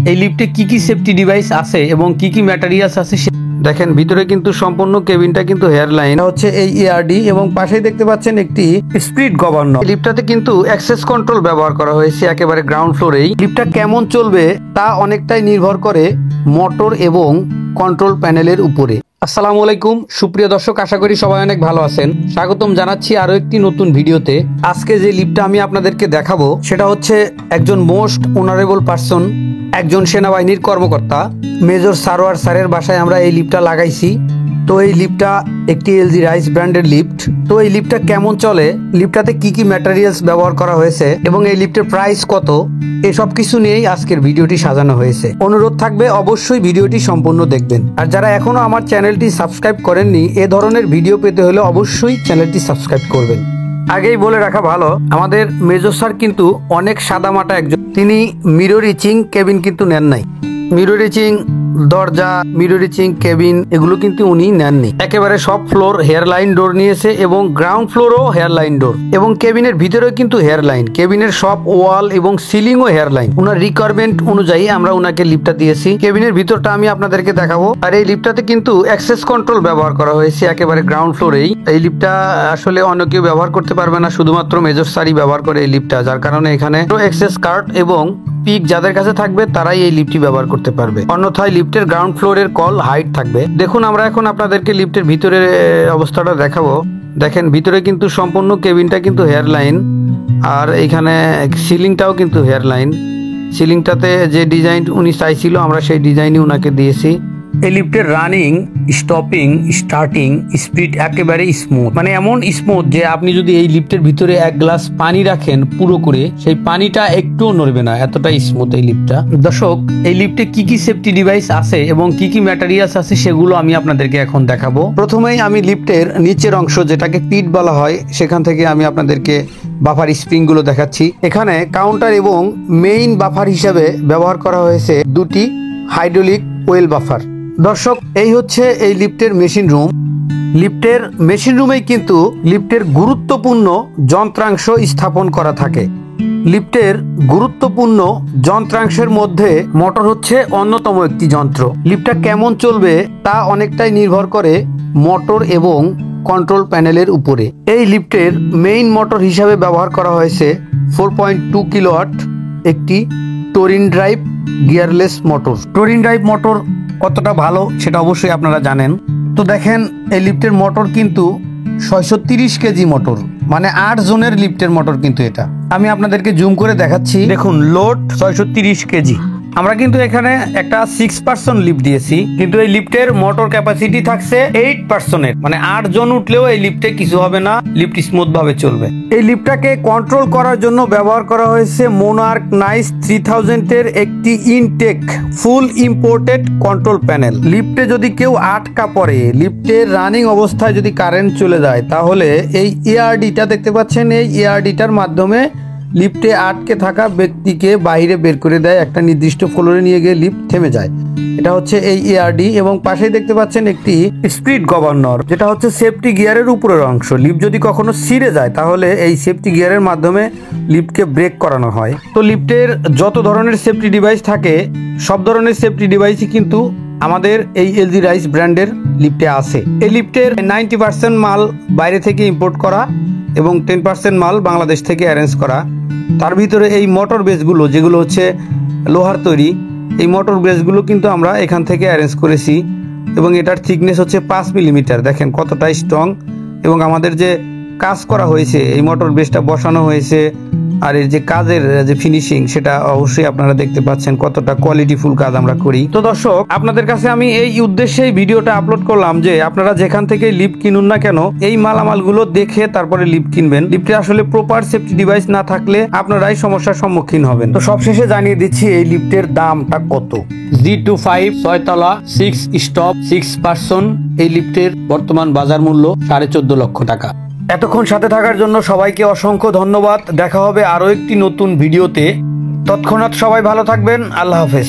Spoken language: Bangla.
এই লিফটে কি কি সেফটি ডিভাইস আছে এবং কি কি ম্যাটেরিয়ালস আছে দেখেন। ভিতরে কিন্তু সম্পূর্ণ কেবিনটা কিন্তু হেয়ার লাইন হচ্ছে এই এআরডি এবং পাশেই দেখতে পাচ্ছেন একটি স্পিড গভর্নর। লিফটটাতে কিন্তু অ্যাক্সেস কন্ট্রোল ব্যবহার করা হয়েছে একেবারে গ্রাউন্ড ফ্লোরেই। লিফটটা কেমন চলবে তা অনেকটাই নির্ভর করে মোটর এবং কন্ট্রোল প্যানেলের উপরে। আসসালামু আলাইকুম সুপ্রিয় দর্শক, আশা করি সবাই অনেক ভালো আছেন। স্বাগতম জানাচ্ছি আরো একটি নতুন ভিডিওতে। আজকে যে লিফটটা আমি আপনাদেরকে দেখাবো সেটা হচ্ছে একজন মোস্ট অনারেবল পারসন, একজন সেনাবাহিনীর কর্মকর্তা মেজর সারোয়ার স্যারের বাসায় আমরা এই লিফটটা লাগাইছি। তো এই লিফটটা একটি এলজি রাইস ব্র্যান্ডের লিফট। তো এই লিফটটা কেমন চলে, লিফটটাতে কি কি ম্যাটেরিয়ালস ব্যবহার করা হয়েছে এবং এই লিফটের প্রাইস কত, এসব কিছু নিয়েই আজকের ভিডিওটি সাজানো হয়েছে। অনুরোধ থাকবে অবশ্যই ভিডিওটি সম্পূর্ণ দেখবেন। আর যারা এখনো আমার চ্যানেলটি সাবস্ক্রাইব করেননি, এ ধরনের ভিডিও পেতে হলে অবশ্যই চ্যানেলটি সাবস্ক্রাইব করবেন। আগেই বলে রাখা ভালো, আমাদের মেজর স্যার কিন্তু অনেক সাদামাটা একজন। তিনি মিরর ইচিং কেবিন কিন্তু নেন নাই। মিরর ইচিং দরজা, মিরর ইচিং কেবিন এগুলো কিন্তু উনি নেননি। একেবারে সব ফ্লোর হেয়ার লাইন ডোর নিয়েছে এবং গ্রাউন্ড ফ্লোরও হেয়ার লাইন ডোর এবং কেবিনের ভিতরেও কিন্তু হেয়ার লাইন। কেবিনের সব ওয়াল এবং সিলিংও হেয়ার লাইন। ওনার রিকোয়ারমেন্ট অনুযায়ী আমরা ওনাকে লিফটটা দিয়েছি। কেবিনের ভিতরটা আমি আপনাদেরকে দেখাবো। আর এই লিফটটাতে কিন্তু অ্যাক্সেস কন্ট্রোল ব্যবহার করা হয়েছে একেবারে গ্রাউন্ড ফ্লোরেই। এই লিফটটা আসলে অন্য কেউ ব্যবহার করতে পারবে না, শুধুমাত্র মেজর স্যারই ব্যবহার করে এই লিফটটা। যার কারণে এখানে অ্যাক্সেস কার্ড এবং পিক যাদের কাছে থাকবে তারাই এই লিফটটি ব্যবহার করতে পারবে, অন্যথায় লিফটের গ্রাউন্ড ফ্লোরের কল হাইট থাকবে। দেখুন, আমরা এখন আপনাদেরকে লিফটের ভিতরের অবস্থাটা দেখাবো। দেখেন, ভিতরে কিন্তু সম্পূর্ণ কেবিনটা কিন্তু হেয়ার লাইন, আর এখানে সিলিংটাও কিন্তু হেয়ার লাইন। সিলিংটাতে যে ডিজাইন উনি চাইছিল আমরা সেই ডিজাইনই উনাকে দিয়েছি। এই লিফটের রানিং, স্টপিং, স্টার্টিং স্পিড একেবারে স্মুথ, মানে এমন স্মুথ যে আপনি যদি এই লিফটের ভিতরে এক গ্লাস পানি রাখেন পুরো করে, সেই পানিটা একটুও নড়বে না, এতটাই স্মুথ এই লিফটটা। দর্শক, এই লিফটে কি কি সেফটি ডিভাইস আছে এবং কি কি ম্যাটেরিয়ালস আছে সেগুলো আমি আপনাদেরকে এখন দেখাবো। প্রথমেই আমি লিফটের নিচের অংশ, যেটাকে পিট বলা হয়, সেখান থেকে আমি আপনাদেরকে বাফার স্প্রিং গুলো দেখাচ্ছি। এখানে কাউন্টার এবং মেইন বাফার হিসেবে ব্যবহার করা হয়েছে দুটি হাইড্রোলিক ওয়েল বাফার। দর্শক, এই হচ্ছে এই লিফটের মেশিন রুম। লিফটের মেশিন রুমেই কিন্তু লিফটের গুরুত্বপূর্ণ যন্ত্রাংশ স্থাপন করা থাকে। লিফটের গুরুত্বপূর্ণ যন্ত্রাংশের মধ্যে মোটর হচ্ছে অন্যতম একটি যন্ত্র। লিফটটা কেমন চলবে তা অনেকটাই নির্ভর করে মোটর এবং কন্ট্রোল প্যানেলের উপরে। এই লিফটের মেইন মোটর হিসাবে ব্যবহার করা হয়েছে 4.2 কিলোওয়াট একটি টোরিন ড্রাইভ গিয়ারলেস মোটর। টোরিন ড্রাইভ মোটর কতটা ভালো সেটা অবশ্যই আপনারা জানেন। তো দেখেন, এই লিফটের মোটর কিন্তু 630 কেজি মোটর, মানে 8 জনের লিফটের মোটর কিন্তু এটা। আমি আপনাদেরকে জুম করে দেখাচ্ছি। দেখুন, লোড 630 কেজি। আমরা কিন্তু এখানে একটা 6 পার্সন লিফট দিয়েছি, কিন্তু এই লিফটের মোটর ক্যাপাসিটি থাকছে 8 পার্সনের, মানে 8 জন উঠলেও এই লিফটে কিছু হবে না, লিফট স্মুথ ভাবে চলবে। এই লিফটটাকে কন্ট্রোল করার জন্য ব্যবহার করা হয়েছে মোনার্ক নাইস 3000 এর একটি ইনটেক ফুল ইম্পোর্টেড কন্ট্রোল প্যানেল। লিফটে যদি কেউ আটকা পড়ে, লিফটের রানিং অবস্থায় যদি কারেন্ট চলে যায়, তাহলে এই এআরডিটা দেখতে পাচ্ছেন, এই এআরডিটার মাধ্যমে লিফটে আটকে থাকা ব্যক্তিকে বাইরে বের করে দেয়, একটা নির্দিষ্ট ফ্লোরে নিয়ে গিয়ে লিফট থেমে যায়। এটা হচ্ছে এই এআরডি এবং পাশেই দেখতে পাচ্ছেন একটি স্পিড গভর্নর, যেটা হচ্ছে সেফটি গিয়ারের উপরের অংশ। লিফট যদি কখনো ছিঁড়ে যায় তাহলে এই সেফটি গিয়ারের মাধ্যমে লিফটকে ব্রেক করানো হয়। তো লিফটের যত ধরনের সেফটি ডিভাইস থাকে, সব ধরনের সেফটি ডিভাইসই কিন্তু আমাদের এই এলজি রাইস ব্র্যান্ডের লিফটে আছে। এই লিফটের 90% মাল বাইরে থেকে ইম্পোর্ট করা এবং 10% মাল বাংলাদেশ থেকে অ্যারেঞ্জ করা। তার ভিতরে এই মোটর বেসগুলো, যেগুলো হচ্ছে লোহার তৈরি, এই মোটর বেসগুলো কিন্তু আমরা এখান থেকে অ্যারেঞ্জ করেছি এবং এটার থিকনেস হচ্ছে 5 মিলিমিটার। দেখেন কতটা স্ট্রং, এবং আমাদের যে কাজ করা হয়েছে, এই মোটর বেসটা বসানো হয়েছে, আর এর যে কাজের যে ফিনিশিং, সেটা অবশ্যই আপনারা দেখতে পাচ্ছেন কতটা কোয়ালিটিফুল কাজ আমরা করি। তো দর্শক, আপনাদের কাছে আমি এই উদ্দেশ্যেই ভিডিওটা আপলোড করলাম যে আপনারা যেখান থেকে লিফট কিনুন না কেন, এই মালামালগুলো দেখে তারপরে লিফট কিনবেন। লিফটে আসলে প্রপার সেফটি ডিভাইস না থাকলে আপনারাই সমস্যার সম্মুখীন হবেন। তো সবশেষে জানিয়ে দিচ্ছি এই লিফটের দামটা কত। G25 6 তলা 6 স্টপ 6 পার্সন, এই লিফটের বর্তমান বাজার মূল্য 14.5 লক্ষ টাকা। এতক্ষণ সাথে থাকার জন্য সবাইকে অসংখ্য ধন্যবাদ। দেখা হবে আরো একটি নতুন ভিডিওতে। তৎক্ষণাৎ সবাই ভালো থাকবেন। আল্লাহ হাফেজ।